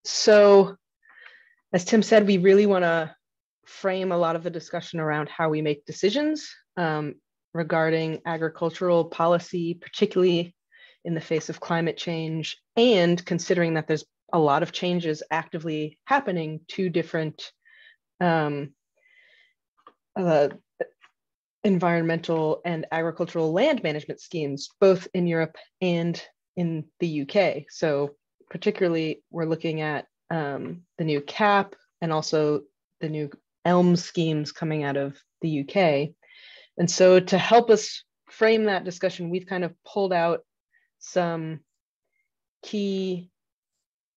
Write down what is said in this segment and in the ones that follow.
So as Tim said, we really want to frame a lot of the discussion around how we make decisions regarding agricultural policy, particularly in the face of climate change, and considering that there's a lot of changes actively happening to different environmental and agricultural land management schemes, both in Europe and in the UK. So particularly, we're looking at the new CAP and also the new ELM schemes coming out of the UK. And so to help us frame that discussion, we've kind of pulled out some key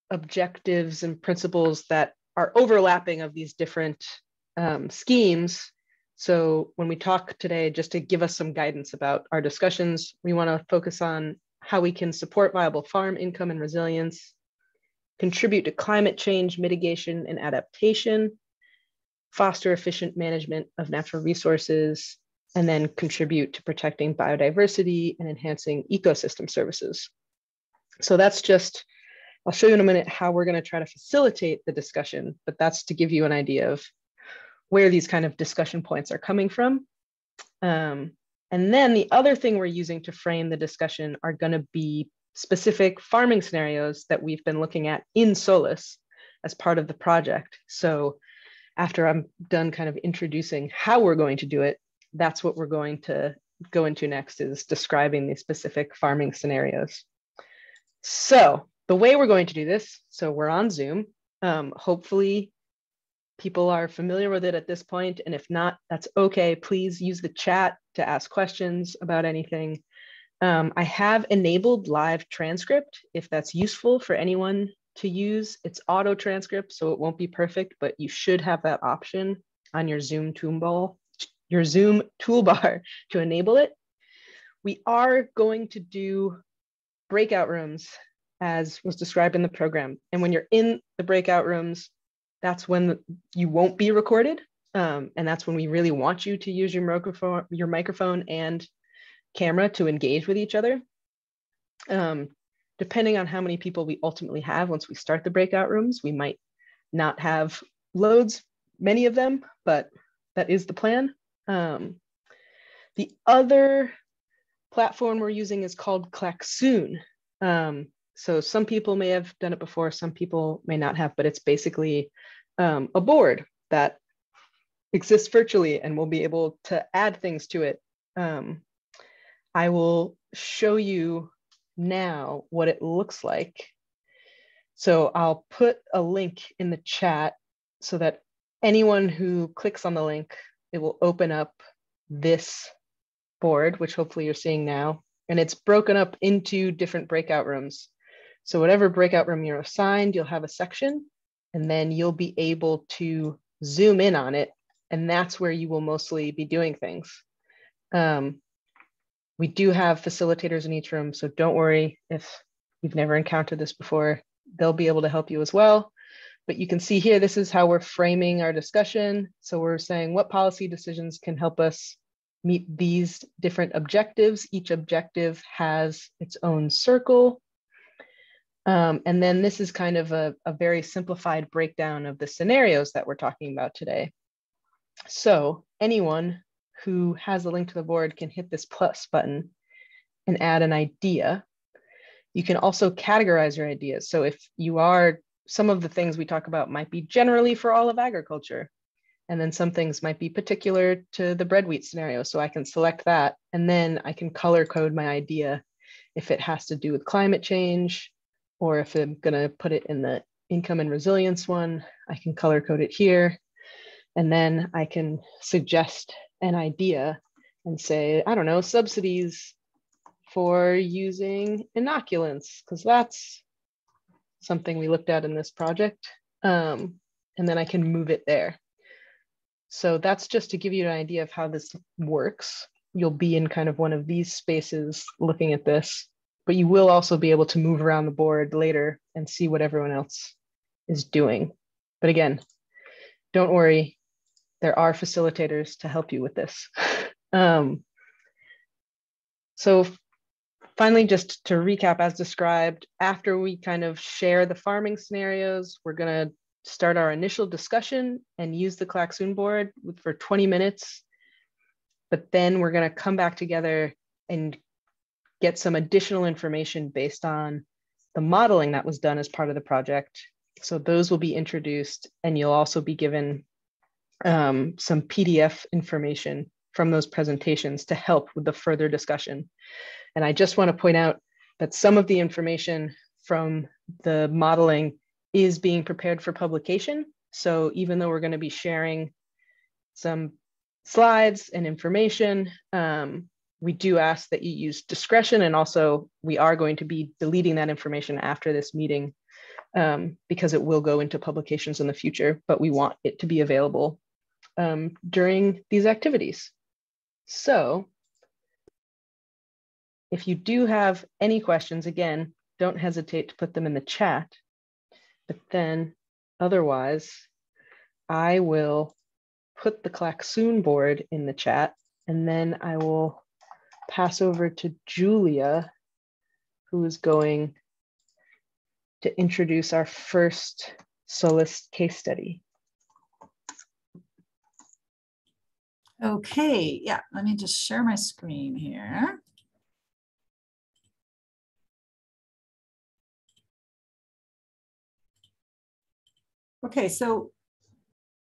objectives and principles that are overlapping of these different schemes. So when we talk today, just to give us some guidance about our discussions, we want to focus on how we can support viable farm income and resilience, contribute to climate change mitigation and adaptation, foster efficient management of natural resources, and then contribute to protecting biodiversity and enhancing ecosystem services. So that's just, I'll show you in a minute how we're going to try to facilitate the discussion, but that's to give you an idea of where these kind of discussion points are coming from. And then the other thing we're using to frame the discussion are going to be specific farming scenarios that we've been looking at in Solus as part of the project. So after I'm done kind of introducing how we're going to do it, that's what we're going to go into next, is describing the specific farming scenarios. So the way we're going to do this, so we're on Zoom. Hopefully people are familiar with it at this point, and if not, that's okay. Please use the chat to ask questions about anything. I have enabled live transcript if that's useful for anyone to use. It's auto transcript, so it won't be perfect, but you should have that option on your Zoom toolbar to enable it. We are going to do breakout rooms as was described in the program. And when you're in the breakout rooms, that's when you won't be recorded. And that's when we really want you to use your microphone and camera to engage with each other. Depending on how many people we ultimately have once we start the breakout rooms, we might not have many of them, but that is the plan. The other platform we're using is called Klaxoon. So some people may have done it before, some people may not have, but it's basically a board that exists virtually and we'll be able to add things to it. I will show you now what it looks like. So I'll put a link in the chat so that anyone who clicks on the link, it will open up this board, which hopefully you're seeing now. And it's broken up into different breakout rooms. So whatever breakout room you're assigned, you'll have a section, and then you'll be able to zoom in on it. And that's where you will mostly be doing things. We do have facilitators in each room, so don't worry if you've never encountered this before, they'll be able to help you as well. But you can see here, this is how we're framing our discussion. So we're saying what policy decisions can help us meet these different objectives. Each objective has its own circle. And then this is kind of a very simplified breakdown of the scenarios that we're talking about today. So anyone who has a link to the board can hit this plus button and add an idea. You can also categorize your ideas. So if you are, some of the things we talk about might be generally for all of agriculture, and then some things might be particular to the bread wheat scenario. So I can select that, and then I can color code my idea if it has to do with climate change, or if I'm gonna put it in the income and resilience one, I can color code it here. And then I can suggest an idea and say, I don't know, subsidies for using inoculants, because that's something we looked at in this project. And then I can move it there. So that's just to give you an idea of how this works. You'll be in kind of one of these spaces looking at this, but you will also be able to move around the board later and see what everyone else is doing. But again, don't worry, there are facilitators to help you with this. So finally, just to recap as described, after we kind of share the farming scenarios, we're going to start our initial discussion and use the Klaxoon board for 20 minutes. But then we're going to come back together and get some additional information based on the modeling that was done as part of the project. So those will be introduced, and you'll also be given some PDF information from those presentations to help with the further discussion. And I just want to point out that some of the information from the modeling is being prepared for publication. So even though we're going to be sharing some slides and information, we do ask that you use discretion. And also we are going to be deleting that information after this meeting because it will go into publications in the future, but we want it to be available during these activities. So if you do have any questions, again, don't hesitate to put them in the chat. But then otherwise, I will put the Klaxoon board in the chat, and then I will pass over to Julia, who is going to introduce our first SOLIS case study. Okay, yeah, let me just share my screen here. Okay, so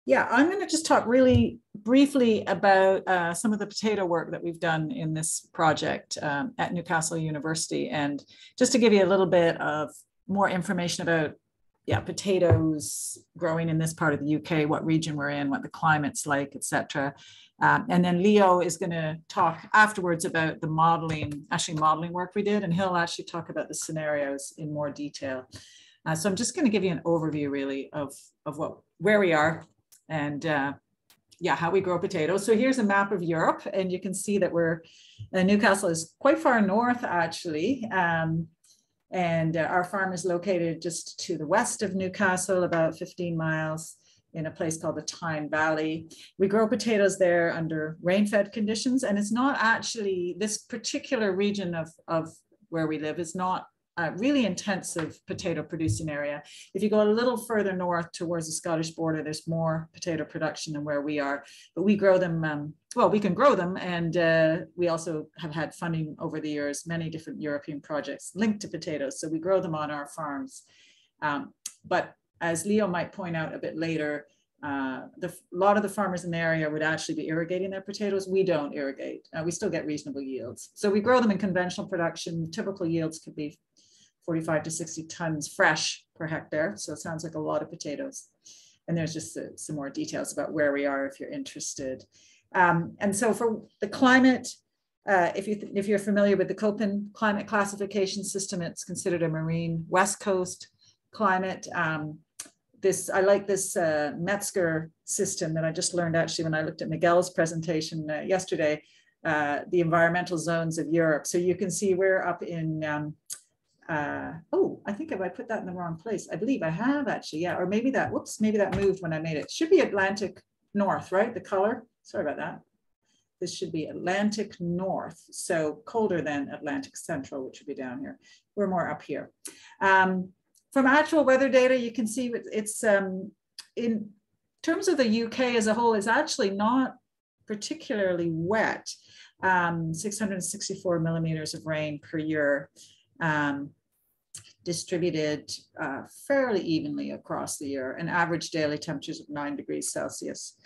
yeah, I'm going to just talk really briefly about some of the potato work that we've done in this project at Newcastle University, and just to give you a little bit of more information about potatoes growing in this part of the UK, what region we're in, what the climate's like, etc. And then Leo is going to talk afterwards about the modeling work we did, and he'll actually talk about the scenarios in more detail. So I'm just going to give you an overview really of where we are and how we grow potatoes. So here's a map of Europe, and you can see that Newcastle is quite far north actually. And our farm is located just to the west of Newcastle, about 15 miles in a place called the Tyne Valley. We grow potatoes there under rain-fed conditions, and it's not actually, this particular region of where we live is not a really intensive potato producing area. If you go a little further north towards the Scottish border, there's more potato production than where we are, but we grow them, we can grow them, and we also have had funding over the years, many different European projects linked to potatoes, so we grow them on our farms. But as Leo might point out a bit later, a lot of the farmers in the area would actually be irrigating their potatoes. We don't irrigate. We still get reasonable yields. So we grow them in conventional production. Typical yields could be 45 to 60 tons fresh per hectare. So it sounds like a lot of potatoes. And there's just some more details about where we are if you're interested. And so for the climate, if you're familiar with the Köppen climate classification system, it's considered a marine West Coast climate. I like this Metzger system that I just learned actually when I looked at Miguel's presentation yesterday, the environmental zones of Europe. So you can see we're up in, I think I put that in the wrong place. I believe I have actually, yeah, or maybe that moved when I made it. Should be Atlantic North, right? The color, sorry about that. This should be Atlantic North, so colder than Atlantic Central, which would be down here. We're more up here. From actual weather data, you can see it's in terms of the UK as a whole, it's actually not particularly wet. 664 millimeters of rain per year, distributed fairly evenly across the year, and average daily temperatures of 9 degrees Celsius.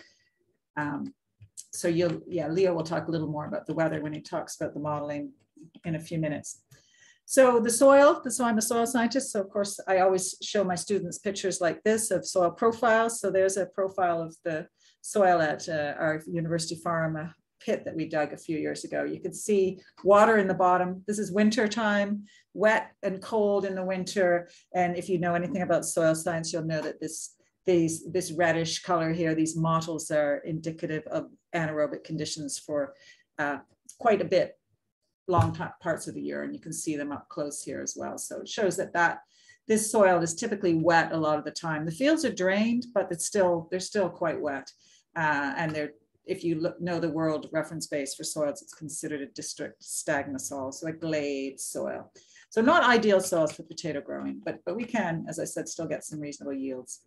So Leo will talk a little more about the weather when he talks about the modeling in a few minutes. So the soil, I'm a soil scientist, so of course I always show my students pictures like this of soil profiles. So there's a profile of the soil at our university farm pit that we dug a few years ago. You can see water in the bottom. This is winter time, wet and cold in the winter. And if you know anything about soil science, you'll know that this reddish color here, these mottles are indicative of anaerobic conditions for quite a bit long parts of the year, and you can see them up close here as well. So it shows that this soil is typically wet a lot of the time. The fields are drained, but they're still quite wet, and they're if you know the world reference base for soils, it's considered a district stagnosol, so a glade soil. So not ideal soils for potato growing, but we can, as I said, still get some reasonable yields.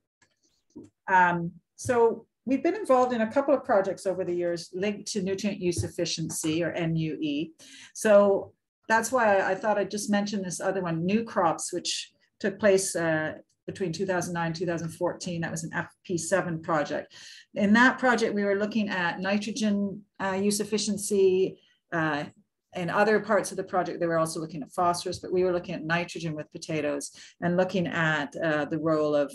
So we've been involved in a couple of projects over the years linked to nutrient use efficiency, or NUE. So that's why I thought I'd just mention this other one, New Crops, which took place between 2009 and 2014. That was an FP7 project. In that project, we were looking at nitrogen use efficiency. In other parts of the project, they were also looking at phosphorus, but we were looking at nitrogen with potatoes and looking at the role of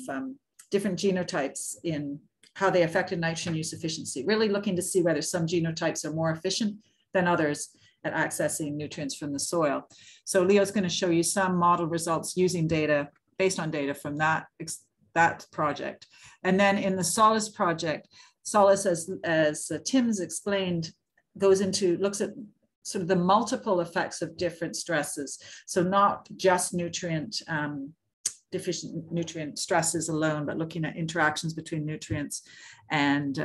different genotypes in how they affected nitrogen use efficiency, really looking to see whether some genotypes are more efficient than others at accessing nutrients from the soil. So Leo's going to show you some model results using data, based on data from that project. And then in the SOLIS project, SOLIS, as Tim's explained, looks at sort of the multiple effects of different stresses. So not just deficient nutrient stresses alone, but looking at interactions between nutrients and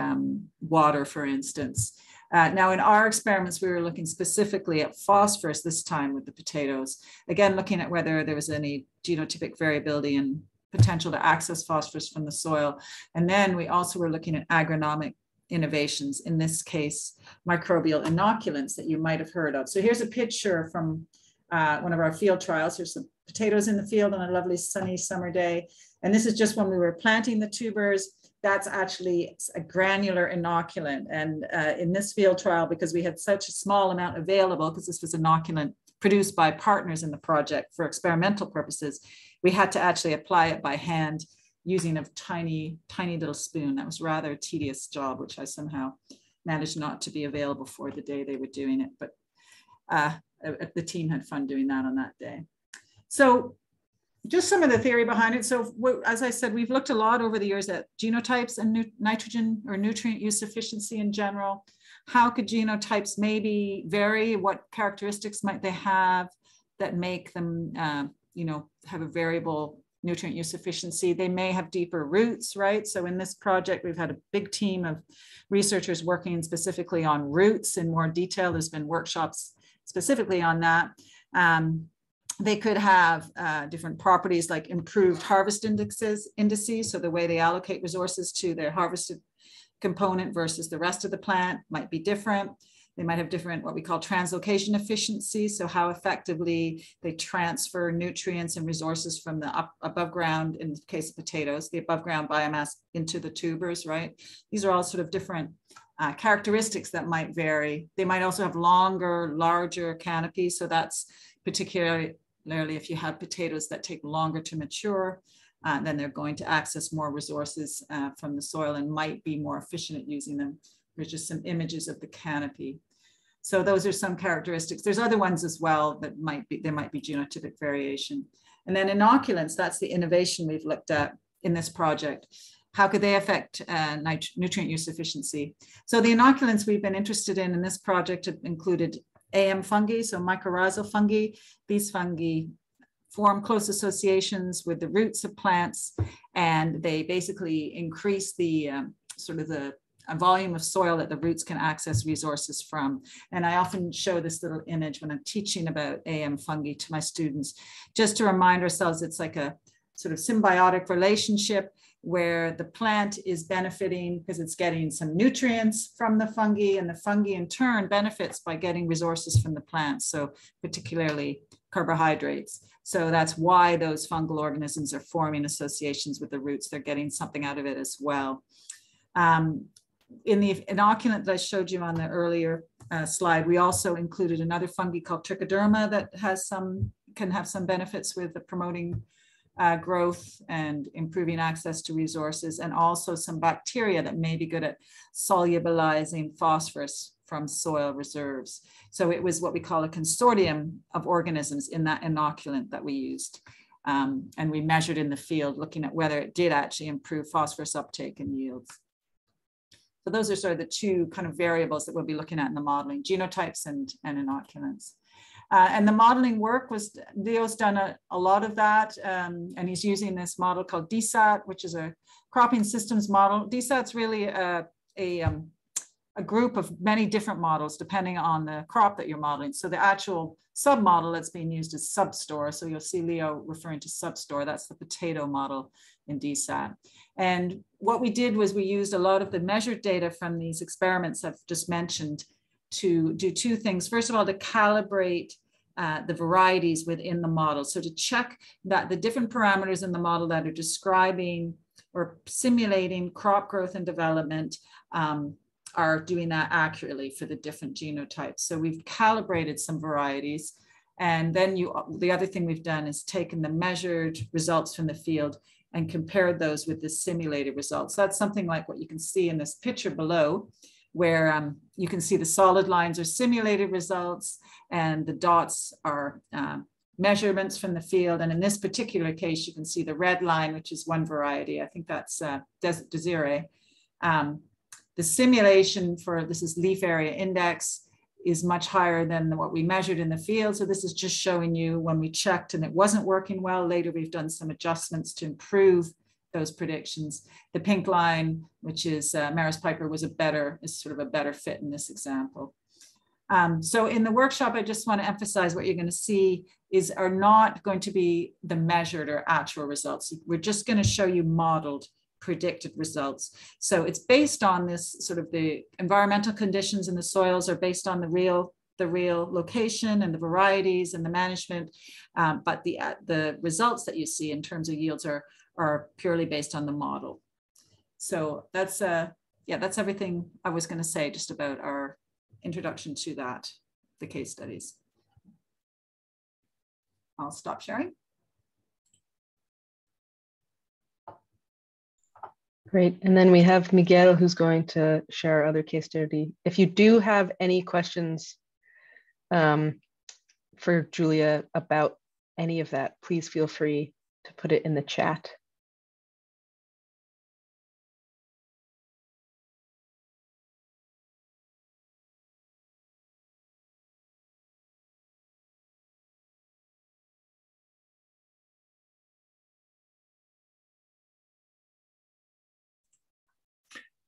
water, for instance. Now, in our experiments, we were looking specifically at phosphorus this time with the potatoes, again, looking at whether there was any genotypic variability and potential to access phosphorus from the soil. And then we also were looking at agronomic innovations, in this case, microbial inoculants that you might have heard of. So here's a picture from one of our field trials. There's some potatoes in the field on a lovely sunny summer day. And this is just when we were planting the tubers. That's actually a granular inoculant. And in this field trial, because we had such a small amount available, because this was inoculant produced by partners in the project for experimental purposes, we had to actually apply it by hand using a tiny, tiny little spoon. That was rather a tedious job, which I somehow managed not to be available for the day they were doing it. But the team had fun doing that on that day. So just some of the theory behind it. So as I said, we've looked a lot over the years at genotypes and nitrogen or nutrient use efficiency in general. How could genotypes maybe vary? What characteristics might they have that make them, have a variable nutrient use efficiency? They may have deeper roots, right? So in this project, we've had a big team of researchers working specifically on roots in more detail. There's been workshops specifically on that. They could have different properties like improved harvest indices. So the way they allocate resources to their harvested component versus the rest of the plant might be different. They might have different, what we call translocation efficiency. So how effectively they transfer nutrients and resources from the above ground, in the case of potatoes, the above ground biomass into the tubers, right? These are all sort of different characteristics that might vary. They might also have longer, larger canopies. So that's particularly if you have potatoes that take longer to mature, then they're going to access more resources from the soil and might be more efficient at using them. There's just some images of the canopy. So those are some characteristics. There's other ones as well that there might be genotypic variation. And then inoculants, that's the innovation we've looked at in this project. How could they affect nutrient use efficiency? So the inoculants we've been interested in this project have included AM fungi, so mycorrhizal fungi. These fungi form close associations with the roots of plants, and they basically increase the a volume of soil that the roots can access resources from. And I often show this little image when I'm teaching about AM fungi to my students, just to remind ourselves it's like a sort of symbiotic relationship where the plant is benefiting because it's getting some nutrients from the fungi, and the fungi in turn benefits by getting resources from the plant, so particularly carbohydrates. So that's why those fungal organisms are forming associations with the roots. They're getting something out of it as well. In the inoculant that I showed you on the earlier slide, we also included another fungi called Trichoderma that can have some benefits with the promoting growth and improving access to resources, and also some bacteria that may be good at solubilizing phosphorus from soil reserves. So it was what we call a consortium of organisms in that inoculant that we used. And we measured in the field, looking at whether it did actually improve phosphorus uptake and yields. So those are sort of the two kind of variables that we'll be looking at in the modeling, genotypes and inoculants. And the modeling work was, Leo's done a lot of that, and he's using this model called DSAT, which is a cropping systems model. DSAT's really a a group of many different models depending on the crop that you're modeling. So the actual submodel that's being used is Substore. So you'll see Leo referring to Substore. That's the potato model in DSAT. And what we did was we used a lot of the measured data from these experiments I've just mentioned to do two things. First of all, to calibrate the varieties within the model. So to check that the different parameters in the model that are describing or simulating crop growth and development are doing that accurately for the different genotypes. So we've calibrated some varieties. And then the other thing we've done is taken the measured results from the field and compared those with the simulated results. That's something like what you can see in this picture below, where you can see the solid lines are simulated results and the dots are measurements from the field. And in this particular case, you can see the red line, which is one variety. I think that's Desert Desiree. The simulation for, this is leaf area index, is much higher than what we measured in the field. So this is just showing you when we checked and it wasn't working well. Later, we've done some adjustments to improve those predictions. The pink line, which is Maris Piper, is sort of a better fit in this example. So in the workshop, I just want to emphasize what you're going to see are not going to be the measured or actual results. We're just going to show you modeled predicted results. So it's based on this sort of the environmental conditions in the soils are based on the real location and the varieties and the management. But the results that you see in terms of yields are purely based on the model. So that's everything I was going to say just about our introduction to that, the case studies. I'll stop sharing. Great. And then we have Miguel, who's going to share our other case study. If you do have any questions for Julia about any of that, please feel free to put it in the chat.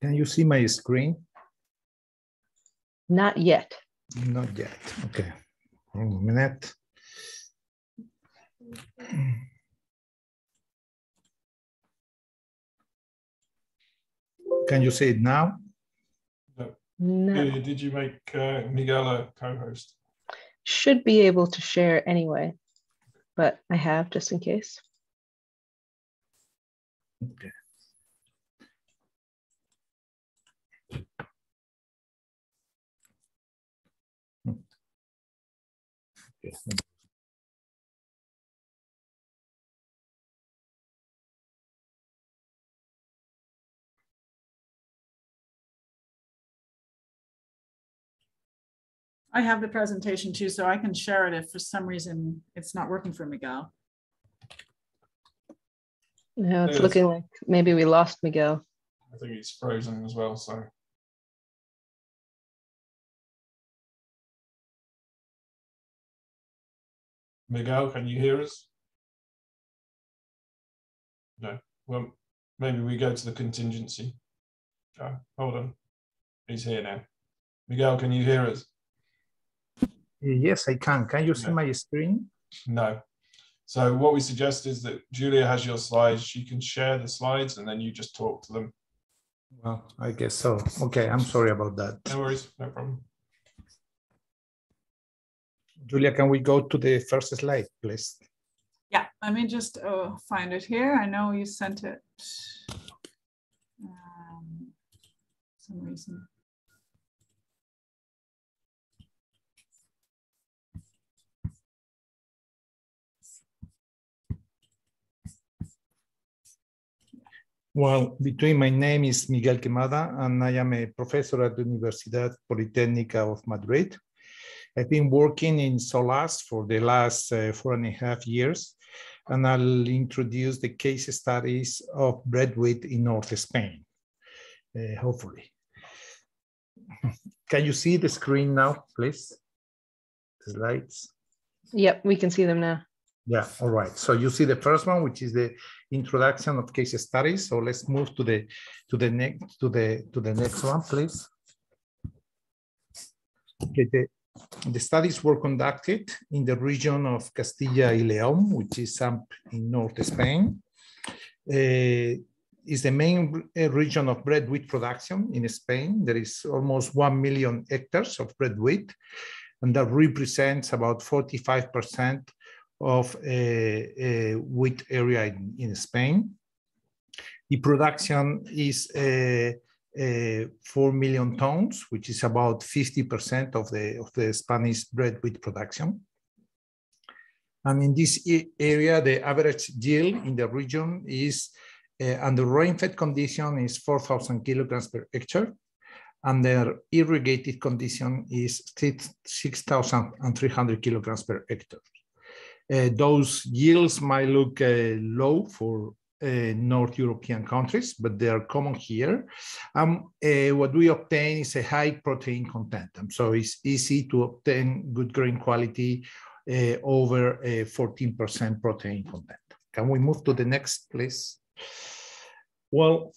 Can you see my screen? Not yet. Not yet. Okay. 1 minute. Can you see it now? No. Did you make Miguel a co-host? Should be able to share anyway, but I have just in case. Okay. Okay. I have the presentation too, so I can share it if for some reason it's not working for Miguel. No, it's looking like maybe we lost Miguel. I think it's frozen as well, so. Miguel, can you hear us? No. Well, maybe we go to the contingency. Oh, hold on. He's here now. Miguel, can you hear us? Yes, I can. Can you see my screen? No. So what we suggest is that Julia has your slides. She can share the slides and then you just talk to them. Well, I guess so. Okay, I'm sorry about that. No worries, no problem. Julia, can we go to the first slide, please? Yeah, let me just find it here. I know you sent it some reason. Well, between my name is Miguel Quemada, and I am a professor at the Universidad Politécnica of Madrid. I've been working in SOLAS for the last 4.5 years, and I'll introduce the case studies of breadwheat in North Spain, hopefully. Can you see the screen now, please? The slides? Yep, we can see them now. Yeah, all right. So you see the first one, which is the introduction of case studies. So let's move to the next one, please. Okay, the studies were conducted in the region of Castilla y León, which is up in North Spain. Is the main region of bread wheat production in Spain. There is almost 1 million hectares of bread wheat, and that represents about 45% of wheat area in Spain. The production is 4 million tons, which is about 50% of the Spanish bread wheat production. And in this area, the average yield in the region is, under rain-fed condition, is 4,000 kilograms per hectare. Under irrigated condition is 6,300 kilograms per hectare. Those yields might look low for North European countries, but they are common here. What we obtain is a high protein content. So it's easy to obtain good grain quality over 14% protein content. Can we move to the next, please? Well,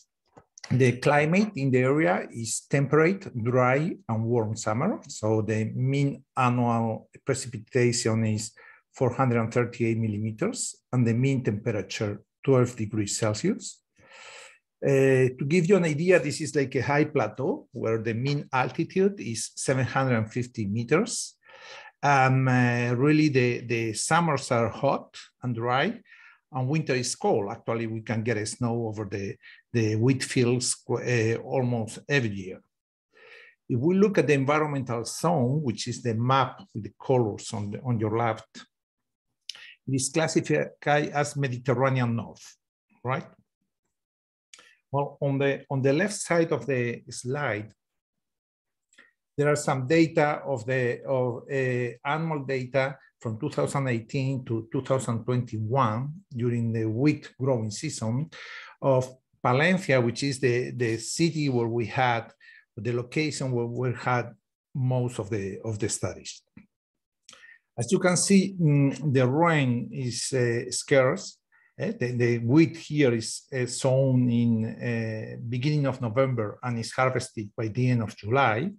the climate in the area is temperate, dry, and warm summer. So the mean annual precipitation is 438 millimeters, and the mean temperature 12 degrees Celsius. To give you an idea, this is like a high plateau where the mean altitude is 750 meters. Really, the summers are hot and dry, and winter is cold. Actually, we can get snow over the wheat fields almost every year. If we look at the environmental zone, which is the map with the colors on your left, it is classified as Mediterranean North, right? Well, on the left side of the slide, there are some data of annual data from 2018 to 2021 during the wheat growing season of Palencia, which is the city where we had the location where we had most of the studies. As you can see, the rain is scarce. The wheat here is sown in beginning of November and is harvested by the end of July.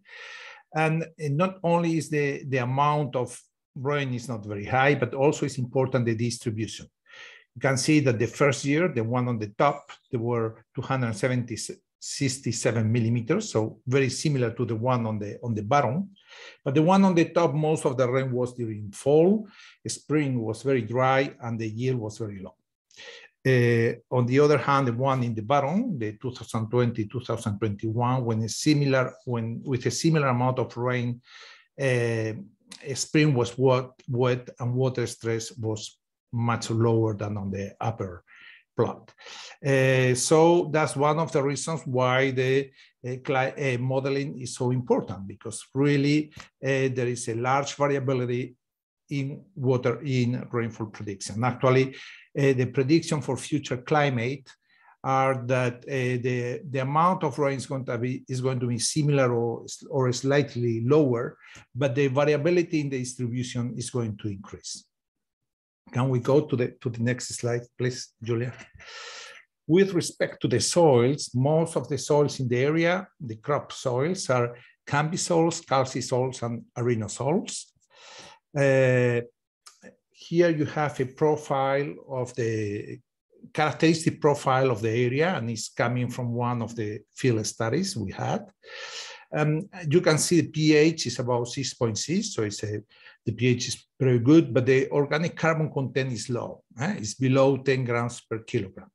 And not only is the amount of rain is not very high, but also it's important the distribution. You can see that the first year, the one on the top, there were 267 millimeters, so very similar to the one on the bottom. But the one on the top, most of the rain was during fall. Spring was very dry, and the yield was very low. On the other hand, the one in the bottom, the 2020-2021, with a similar amount of rain, spring was wet and water stress was much lower than on the upper plot. So that's one of the reasons why the modeling is so important, because really there is a large variability in rainfall prediction. Actually, the prediction for future climate are that the amount of rain is going to be similar or slightly lower, but the variability in the distribution is going to increase. Can we go to the next slide, please, Julia? With respect to the soils, most of the soils in the area, the crop soils, are cambisols, calcisols, and areноsols. Here you have a profile of the characteristic profile of the area, and it's coming from one of the field studies we had. You can see the pH is about 6.6, so the pH is very good, but the organic carbon content is low. It's below 10 grams per kilogram.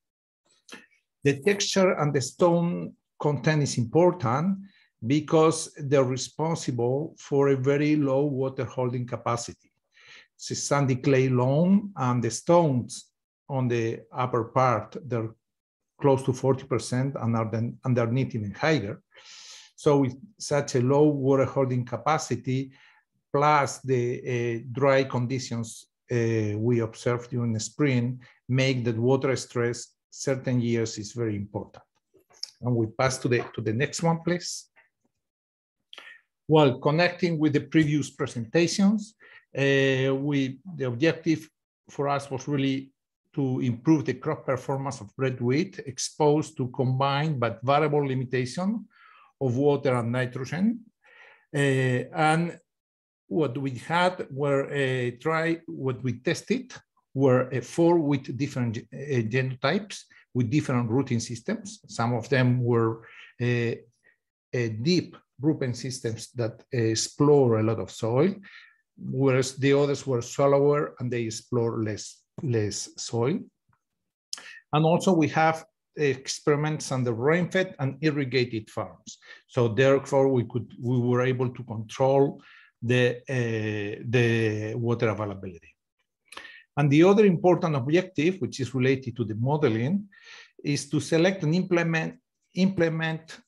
The texture and the stone content is important because they're responsible for a very low water holding capacity. It's a sandy clay loam, and the stones on the upper part, they're close to 40% and are then underneath even higher. So with such a low water holding capacity, plus the dry conditions we observed during the spring, make that water stress certain years is very important. And we pass to the next one, please. Well, connecting with the previous presentations, the objective for us was really to improve the crop performance of bread wheat exposed to combined but variable limitation of water and nitrogen. And what we had were what we tested were 4 with different genotypes with different routing systems. Some of them were deep routing systems that explore a lot of soil, whereas the others were shallower and they explore less soil. And also we have experiments on the rain-fed and irrigated farms. So therefore we were able to control the water availability. And the other important objective, which is related to the modeling, is to select and implement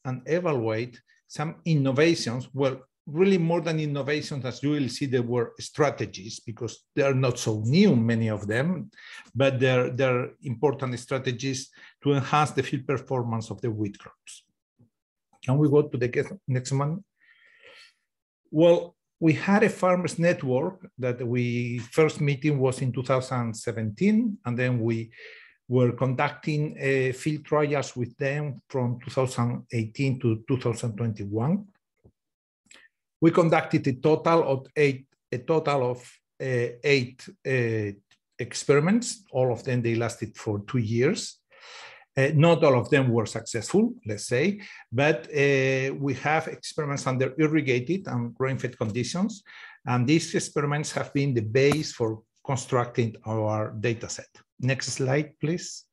and evaluate some innovations. Well, really more than innovations, as you will see, there were strategies, because they are not so new, many of them, but they're important strategies to enhance the field performance of the wheat crops. Can we go to the next one? Well, we had a farmers network that first meeting was in 2017, and then we were conducting field trials with them from 2018 to 2021. We conducted a total of eight experiments. All of them, they lasted for 2 years. Not all of them were successful, let's say, but we have experiments under irrigated and rain-fed conditions. And these experiments have been the base for constructing our data set. Next slide, please.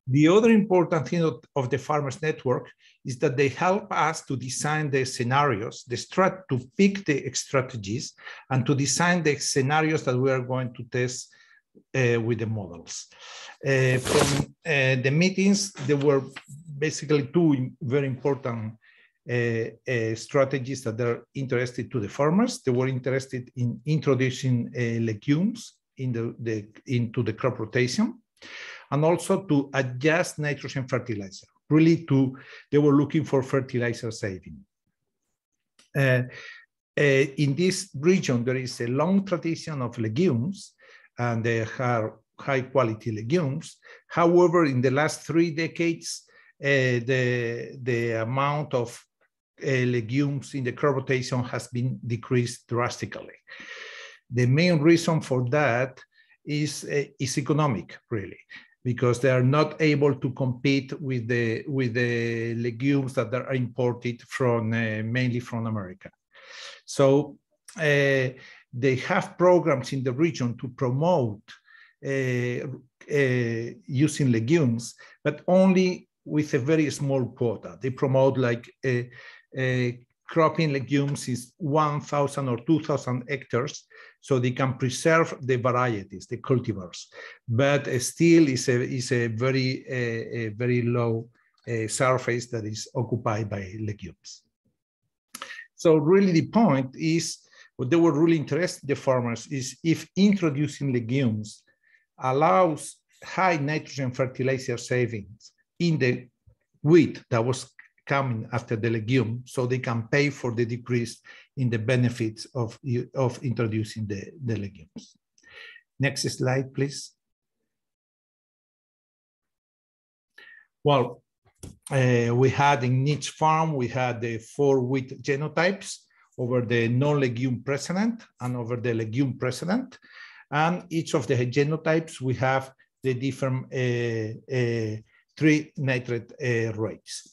The other important thing of the farmers network is that they help us to design the scenarios, to pick the strategies, and to design the scenarios that we are going to test with the models. From the meetings, there were basically 2 very important strategies that are interested to the farmers. They were interested in introducing legumes into the crop rotation, and also to adjust nitrogen fertilizer. Really, they were looking for fertilizer saving. In this region, there is a long tradition of legumes, and they are high quality legumes. However, in the last 3 decades, the amount of legumes in the crop rotation has been decreased drastically. The main reason for that is economic, really, because they are not able to compete with the legumes that are imported from mainly from America. So they have programs in the region to promote using legumes, but only with a very small quota. They promote like cropping legumes is 1,000 or 2,000 hectares, so they can preserve the varieties, the cultivars, but still is a very low surface that is occupied by legumes. So really the point is, what they were really interested, the farmers, is if introducing legumes allows high nitrogen fertilizer savings in the wheat that was coming after the legume, so they can pay for the decrease in the benefits of introducing the legumes. Next slide, please. Well, we had in each farm, we had the 4 wheat genotypes over the non-legume precedent and over the legume precedent. And each of the genotypes, we have the different 3 nitrate rates.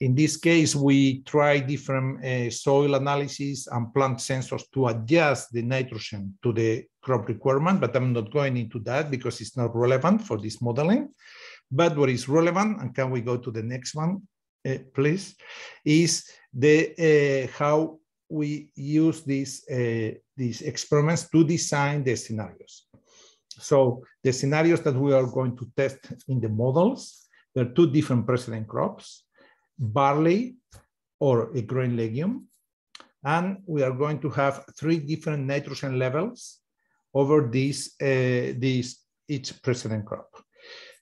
In this case, we try different soil analysis and plant sensors to adjust the nitrogen to the crop requirement, but I'm not going into that because it's not relevant for this modeling. But what is relevant, and can we go to the next one, please, is how we use these experiments to design the scenarios. So the scenarios that we are going to test in the models, there are 2 different precedent crops, barley or a grain legume, and we are going to have 3 different nitrogen levels over each precedent crop.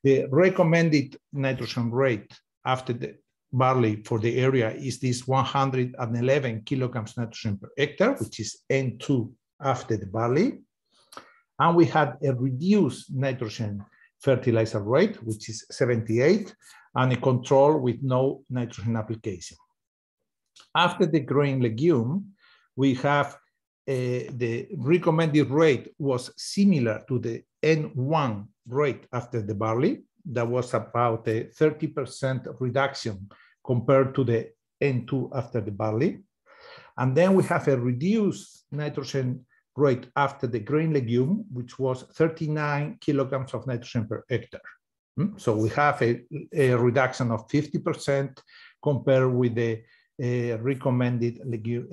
The recommended nitrogen rate after the barley for the area is this 111 kilograms nitrogen per hectare, which is N2 after the barley. And we had a reduced nitrogen fertilizer rate, which is 78, and a control with no nitrogen application. After the grain legume, we have the recommended rate was similar to the N1 rate after the barley. That was about a 30% reduction compared to the N2 after the barley. And then we have a reduced nitrogen rate after the grain legume, which was 39 kilograms of nitrogen per hectare. So we have a reduction of 50% compared with the recommended legume,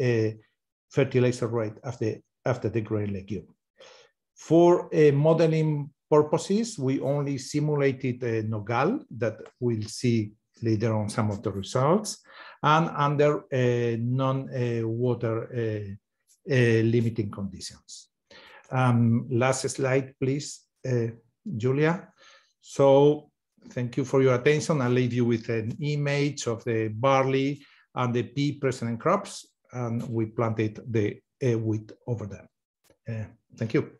fertilizer rate after the grain legume. For modeling purposes, we only simulated NOGAL, that we'll see later on some of the results, and under non-water limiting conditions. Last slide, please, Julia. So thank you for your attention. I'll leave you with an image of the barley and the pea present crops, and we planted the wheat over them. Thank you.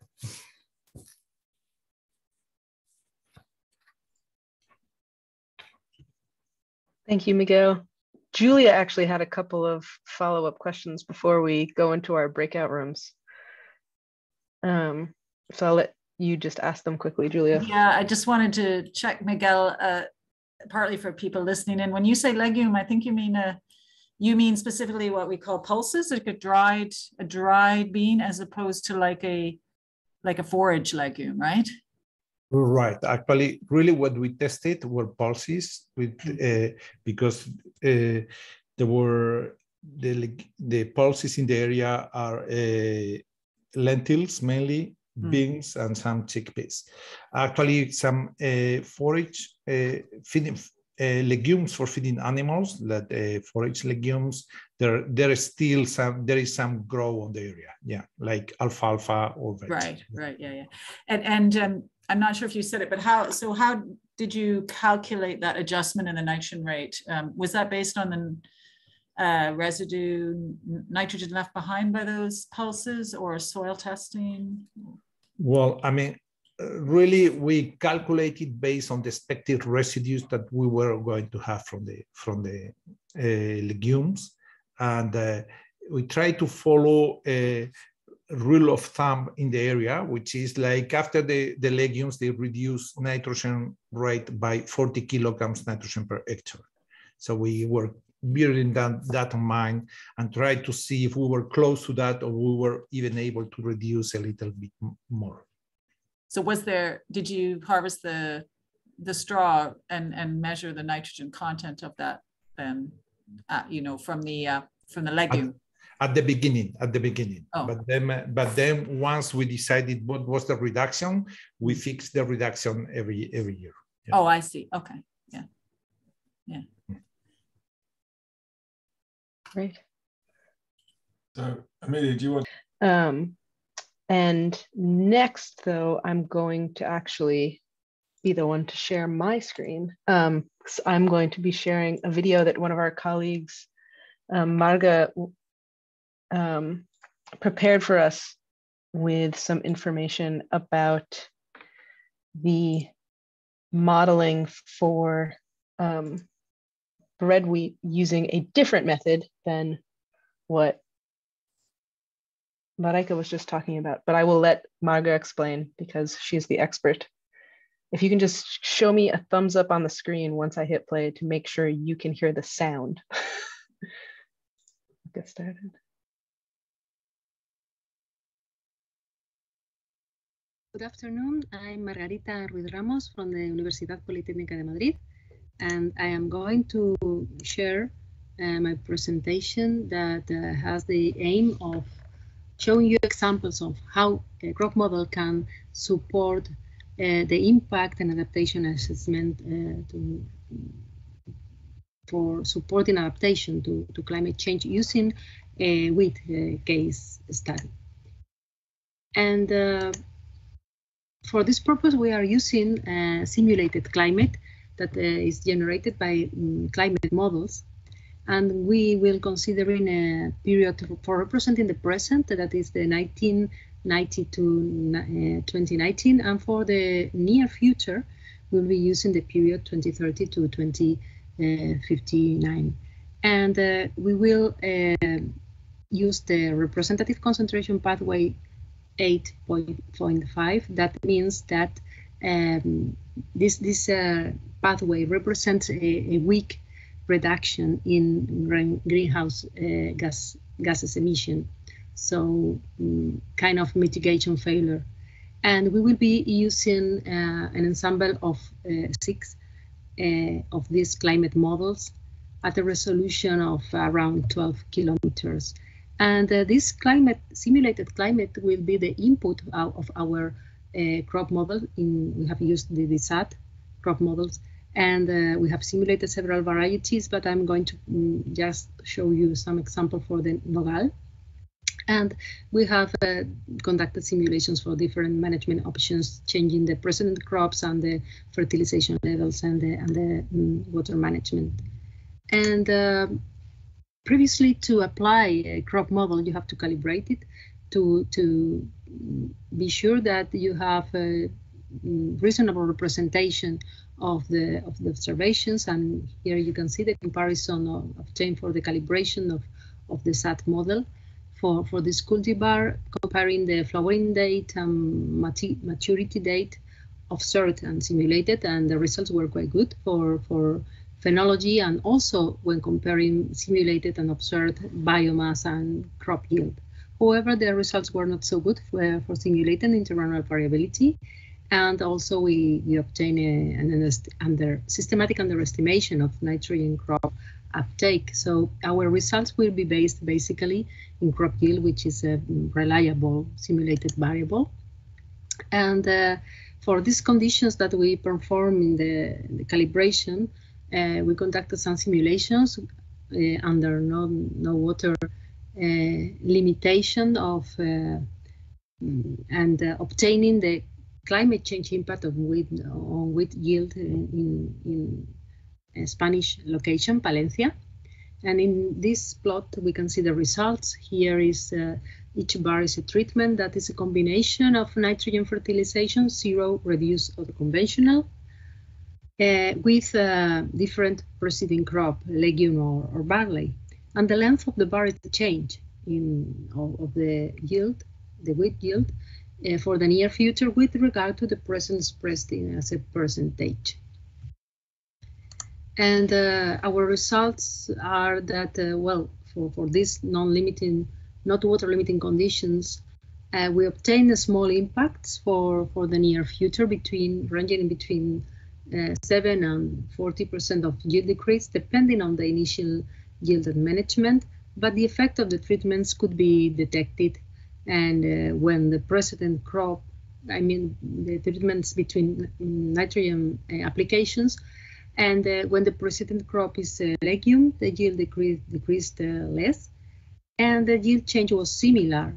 Thank you, Miguel. Julia actually had a couple of follow-up questions before we go into our breakout rooms. So I'll let you just ask them quickly, Julia. Yeah, I just wanted to check, Miguel, partly for people listening in. When you say legume, I think you mean specifically what we call pulses, like a dried bean, as opposed to like a forage legume, right? Right. Actually, really what we tested were pulses with because there were the pulses in the area are lentils mainly, beans, and some chickpeas. Actually, some forage feeding legumes for feeding animals, that forage legumes, there is still some grow on the area, yeah, like alfalfa or vegetables. Right, yeah. And I'm not sure if you said it, but how did you calculate that adjustment in the nitrogen rate? Was that based on the residue nitrogen left behind by those pulses, or soil testing? Well, I mean, really, we calculated based on the expected residues that we were going to have from the legumes, and we try to follow a rule of thumb in the area, which is like after the legumes, they reduce nitrogen rate by 40 kilograms nitrogen per hectare. So we were bearing that in mind and try to see if we were close to that, or we were even able to reduce a little bit more. So did you harvest the straw and measure the nitrogen content of that then, from the legume? At the beginning. Oh. But then once we decided what was the reduction, we fixed the reduction every year. Yeah. Oh, I see. Okay. Yeah. Great. So, Amelia, do you want? And next, though, I'm going to actually be the one to share my screen. So I'm going to be sharing a video that one of our colleagues, Marga, prepared for us with some information about the modeling for red wheat using a different method than what Marika was just talking about, but I will let Marga explain because she's the expert. If you can just show me a thumbs up on the screen once I hit play to make sure you can hear the sound. Get started. Good afternoon. I'm Margarita Ruiz Ramos from the Universidad Politécnica de Madrid, and I am going to share my presentation that has the aim of showing you examples of how a crop model can support the impact and adaptation assessment for supporting adaptation to climate change using a wheat case study. And for this purpose, we are using simulated climate that is generated by climate models. And we will consider in a period for representing the present, that is the 1990 to 2019. And for the near future, we'll be using the period 2030 to 2059. And we will use the representative concentration pathway 8.5. That means that this pathway represents a weak reduction in greenhouse gases emission, so kind of mitigation failure. And we will be using an ensemble of 6 of these climate models at a resolution of around 12 kilometers. And this simulated climate will be the input of our crop model. We have used the DSAT crop models, and we have simulated several varieties, but I'm going to just show you some example for the Nogal. And we have conducted simulations for different management options, changing the present crops and the fertilization levels and the water management. And previously, to apply a crop model, you have to calibrate it to be sure that you have a reasonable representation of the observations. And here you can see the comparison obtained for the calibration of the SAT model for this cultivar, comparing the flowering date and maturity date observed and simulated, and the results were quite good for phenology, and also when comparing simulated and observed biomass and crop yield. However, the results were not so good for simulated intervernal variability, and also we obtained an systematic underestimation of nitrogen crop uptake. So our results will be based basically in crop yield, which is a reliable simulated variable. And for these conditions that we perform in the calibration, we conducted some simulations under no water limitation of and obtaining the climate change impact of wheat yield in a Spanish location, Palencia. And in this plot, we can see the results. Here is each bar is a treatment that is a combination of nitrogen fertilization, zero, reduced, or conventional, with different preceding crop, legume or barley. And the length of the bar is the change of the yield, the wheat yield, for the near future with regard to the present expressed as a percentage. And our results are that, well, for these not water limiting conditions, we obtain small impacts for the near future, ranging between 7 and 40% of yield decrease, depending on the initial yield and management. But the effect of the treatments could be detected, and when the precedent crop, I mean the treatments between nitrogen applications, and when the precedent crop is legume, the yield decreased less, and the yield change was similar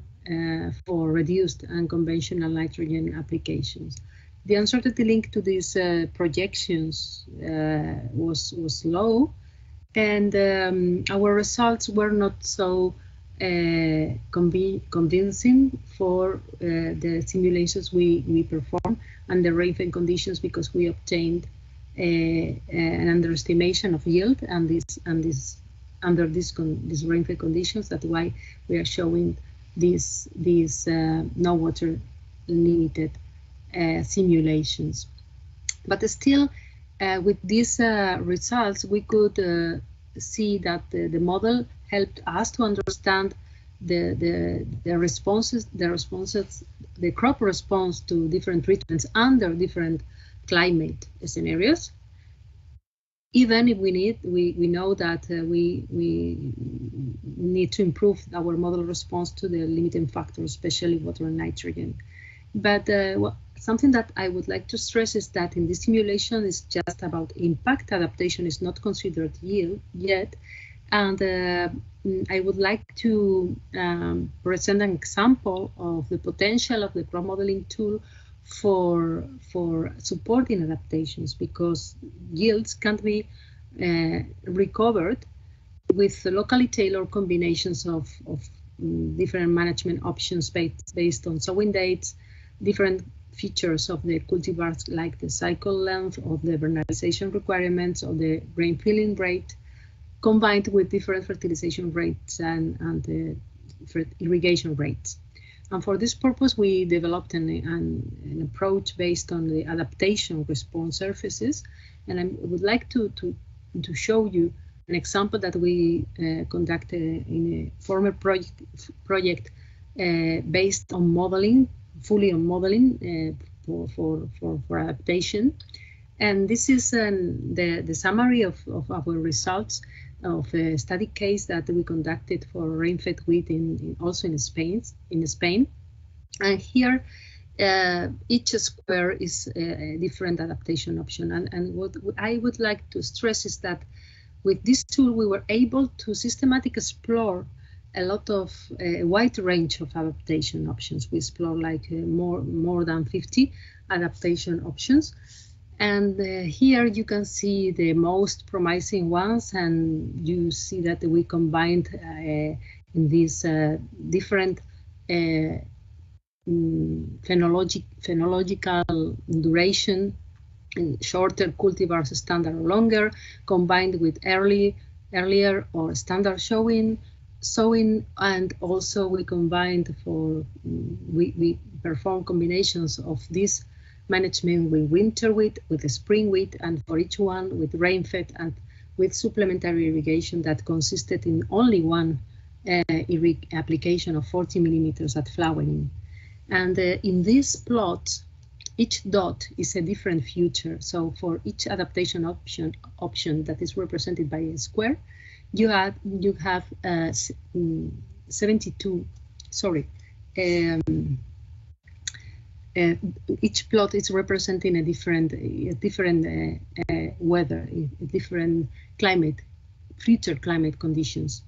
for reduced and conventional nitrogen applications. The uncertainty linked to these projections was low, and our results were not so convincing for the simulations we performed and the rainfall conditions, because we obtained an underestimation of yield under these rainfall conditions. That's why we are showing these no water limited simulations. But still, with these results, we could see that the model helped us to understand the responses, the crop response to different treatments under different climate scenarios. Even if we know that we need to improve our model response to the limiting factors, especially water and nitrogen. But something that I would like to stress is that in this simulation is just about impact. Adaptation is not considered yield yet. And I would like to present an example of the potential of the crop modeling tool for supporting adaptations, because yields can be recovered with locally tailored combinations of different management options based on sowing dates, different features of the cultivars like the cycle length, of the vernalization requirements, or the grain filling rate, combined with different fertilization rates and irrigation rates. And for this purpose, we developed an approach based on the adaptation response surfaces. And I would like to show you an example that we conducted in a former project based on modeling, fully on modeling for adaptation. And this is the summary of our results of a study case that we conducted for rain-fed wheat also in Spain. And here, each square is a different adaptation option. And what I would like to stress is that with this tool, we were able to systematically explore a lot of a wide range of adaptation options. We explore like more than 50 adaptation options. And here you can see the most promising ones, and you see that we combined in these different phenological duration, shorter cultivars, standard or longer, combined with earlier or standard sowing, and also we combined we perform combinations of this management with winter wheat, with spring wheat, and for each one with rain-fed and with supplementary irrigation that consisted in only one application of 40 millimeters at flowering. And in this plot, each dot is a different feature. So for each adaptation option that is represented by a square, you have 72. Sorry. Each plot is representing a different weather, a different climate, future climate conditions.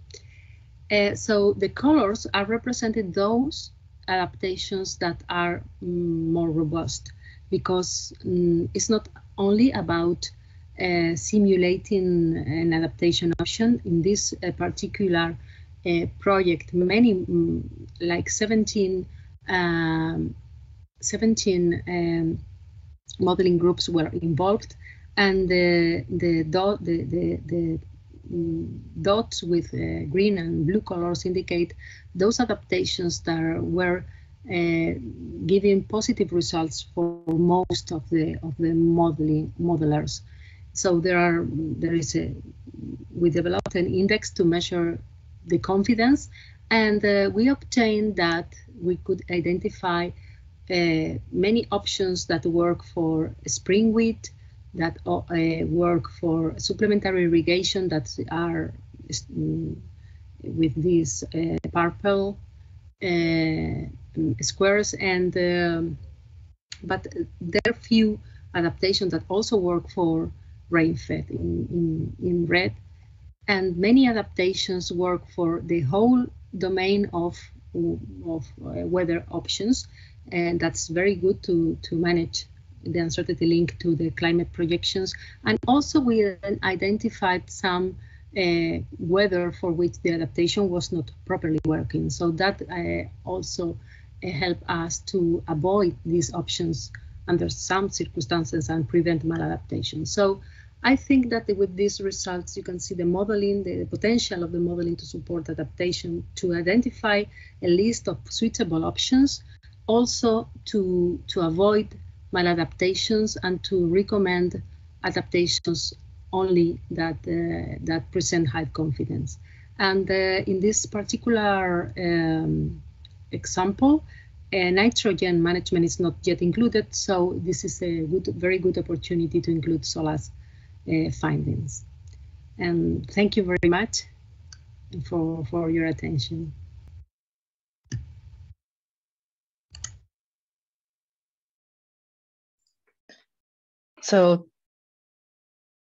So the colors are represented those adaptations that are more robust, because it's not only about simulating an adaptation option. In this particular project, many, like 17 modeling groups were involved, and the dots with green and blue colors indicate those adaptations that were giving positive results for most of the modelers. So we developed an index to measure the confidence, and we obtained that we could identify many options that work for spring wheat, that work for supplementary irrigation, that are with these purple squares, and but there are few adaptations that also work for rain-fed in red, and many adaptations work for the whole domain of weather options, and that's very good to manage the uncertainty linked to the climate projections. And also we identified some weather for which the adaptation was not properly working. So that also helped us to avoid these options under some circumstances and prevent maladaptation. So I think that with these results, you can see the modeling, the potential of the modeling to support adaptation, to identify a list of suitable options, also to avoid maladaptations, and to recommend adaptations only that present high confidence. And in this particular example, nitrogen management is not yet included, so this is a very good opportunity to include SOLA's findings. And thank you very much for your attention. So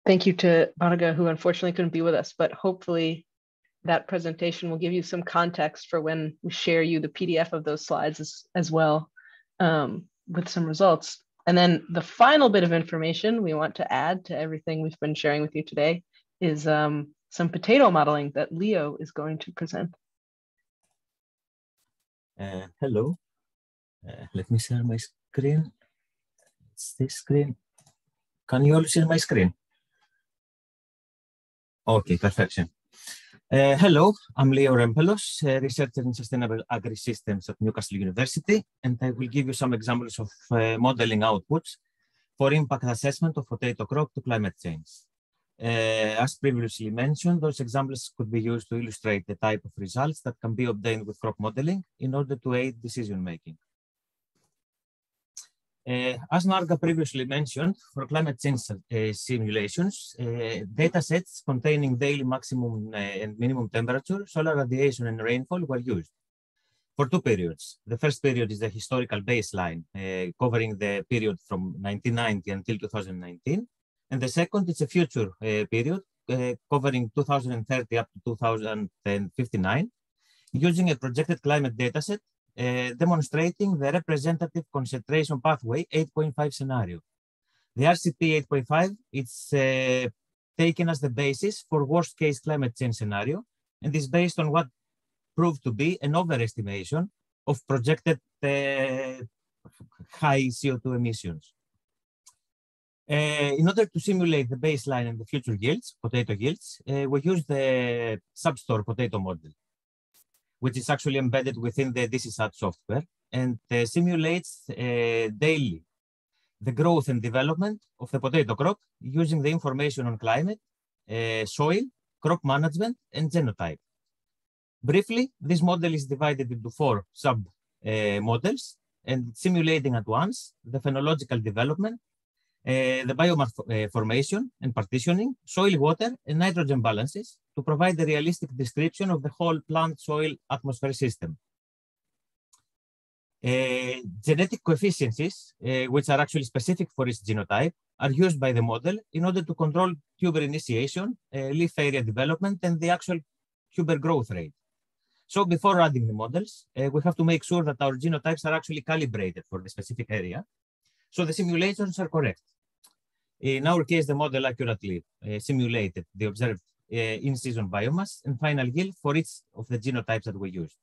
thank you to Marga, who unfortunately couldn't be with us, but hopefully that presentation will give you some context for when we share you the PDF of those slides as well, with some results. And then the final bit of information we want to add to everything we've been sharing with you today is some potato modeling that Leo is going to present. Hello, let me share my screen. It's this screen. Can you all see my screen? Okay, perfection. Hello, I'm Leo Rempelos, researcher in sustainable agri-systems at Newcastle University, and I will give you some examples of modeling outputs for impact assessment of potato crop to climate change. As previously mentioned, those examples could be used to illustrate the type of results that can be obtained with crop modeling in order to aid decision-making. As Narga previously mentioned, for climate change simulations, data sets containing daily maximum and minimum temperature, solar radiation, and rainfall were used for two periods. The first period is the historical baseline, covering the period from 1990 until 2019. And the second is a future period, covering 2030 up to 2059, using a projected climate dataset demonstrating the representative concentration pathway 8.5 scenario. The RCP 8.5 is taken as the basis for worst case climate change scenario and is based on what proved to be an overestimation of projected high CO2 emissions. In order to simulate the baseline and the future yields, potato yields, we use the Substore potato model, which is actually embedded within the DCSAT software and simulates daily the growth and development of the potato crop using the information on climate, soil, crop management, and genotype. Briefly, this model is divided into four sub-models and simulating at once the phenological development, the biomass formation and partitioning, soil, water, and nitrogen balances to provide a realistic description of the whole plant soil atmosphere system. Genetic coefficients, which are actually specific for each genotype, are used by the model in order to control tuber initiation, leaf area development, and the actual tuber growth rate. So before adding the models, we have to make sure that our genotypes are actually calibrated for the specific area, so the simulations are correct. In our case, the model accurately simulated the observed in-season biomass and final yield for each of the genotypes that we used.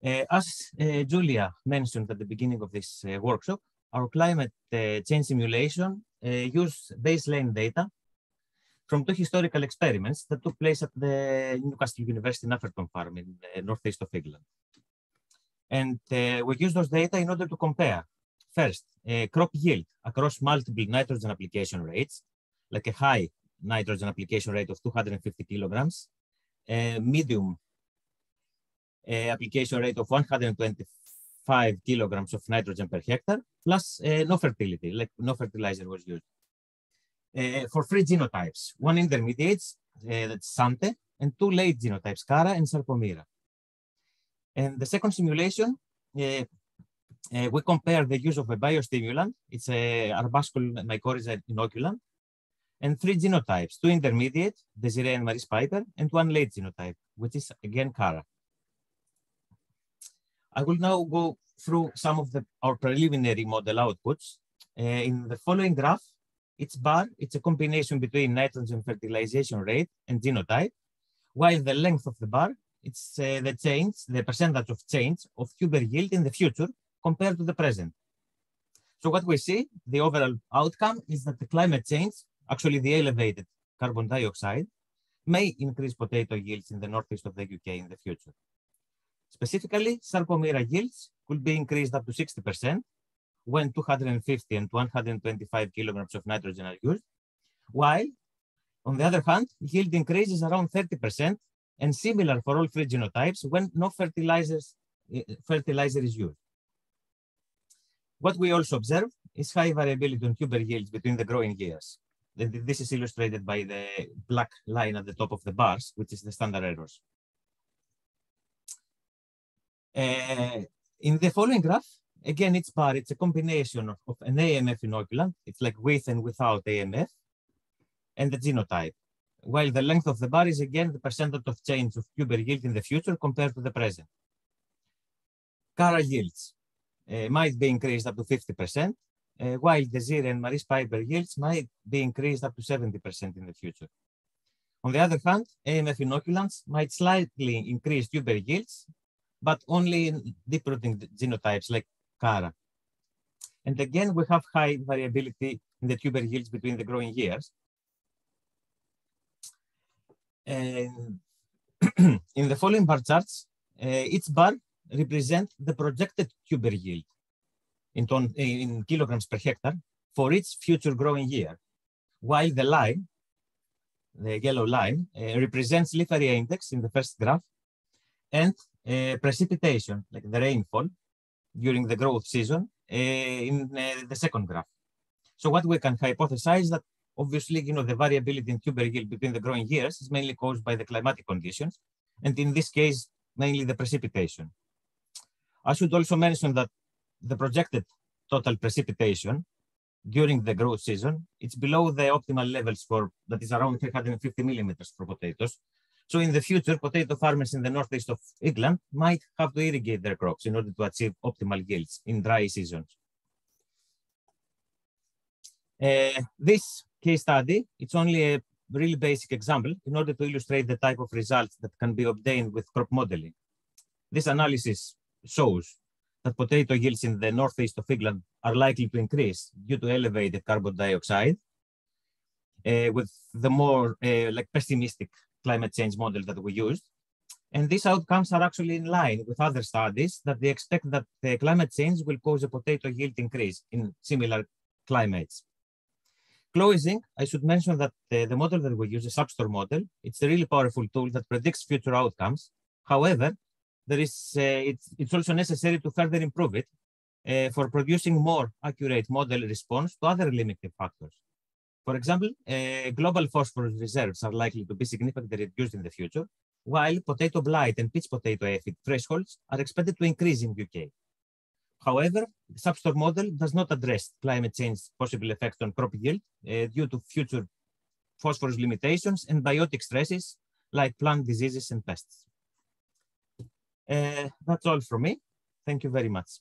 As Julia mentioned at the beginning of this workshop, our climate change simulation used baseline data from two historical experiments that took place at the Newcastle University Nafferton farm in the northeast of England. And we use those data in order to compare, first, crop yield across multiple nitrogen application rates, like a high nitrogen application rate of 250 kilograms, medium application rate of 125 kilograms of nitrogen per hectare, plus no fertility, like no fertilizer was used. For three genotypes, one intermediate, that's Sante, and two late genotypes, Cara and Sarcomyra. And the second simulation, we compare the use of a biostimulant, it's a arbuscul mycorrhiza inoculant, and three genotypes, two intermediate, Desiree and Maris Piper, and one late genotype, which is again Cara. I will now go through some of our preliminary model outputs. In the following graph, each bar, it's a combination between nitrogen fertilization rate and genotype, while the length of the bar, it's the percentage of change of tuber yield in the future compared to the present. So what we see, the overall outcome is that the climate change, actually the elevated carbon dioxide, may increase potato yields in the northeast of the UK in the future. Specifically, Sarcomyra yields could be increased up to 60% when 250 and 125 kilograms of nitrogen are used, while, on the other hand, yield increases around 30% and similar for all three genotypes when no fertilizer is used. What we also observe is high variability in tuber yields between the growing years. This is illustrated by the black line at the top of the bars, which is the standard errors. In the following graph, again, each bar, it's a combination of an AMF inoculant, it's like with and without AMF, and the genotype, while the length of the bar is again the percentage of change of tuber yield in the future compared to the present. Cara yields might be increased up to 50%, while Desiree and Maris Piper yields might be increased up to 70% in the future. On the other hand, AMF inoculants might slightly increase tuber yields, but only in deep rooting genotypes like Cara. And again, we have high variability in the tuber yields between the growing years. In the following bar charts, each bar represents the projected tuber yield in kilograms per hectare for each future growing year, while the line, the yellow line, represents leaf area index in the first graph and precipitation, like the rainfall during the growth season, in the second graph. So what we can hypothesize that obviously, the variability in tuber yield between the growing years is mainly caused by the climatic conditions, and in this case, mainly the precipitation. I should also mention that the projected total precipitation during the growth season, it's below the optimal levels that is around 350 millimeters for potatoes. So in the future, potato farmers in the northeast of England might have to irrigate their crops in order to achieve optimal yields in dry seasons. This case study, it's only a really basic example in order to illustrate the type of results that can be obtained with crop modeling. This analysis shows that potato yields in the northeast of England are likely to increase due to elevated carbon dioxide, with the more pessimistic climate change model that we used. And these outcomes are actually in line with other studies that they expect that the climate change will cause a potato yield increase in similar climates. Closing, I should mention that the model that we use, the Substorm model, it's a really powerful tool that predicts future outcomes. However, it's also necessary to further improve it for producing more accurate model response to other limiting factors. For example, global phosphorus reserves are likely to be significantly reduced in the future, while potato blight and pitch potato aphid thresholds are expected to increase in UK. However, the Substorm model does not address climate change possible effects on crop yield due to future phosphorus limitations and biotic stresses like plant diseases and pests. That's all from me. Thank you very much.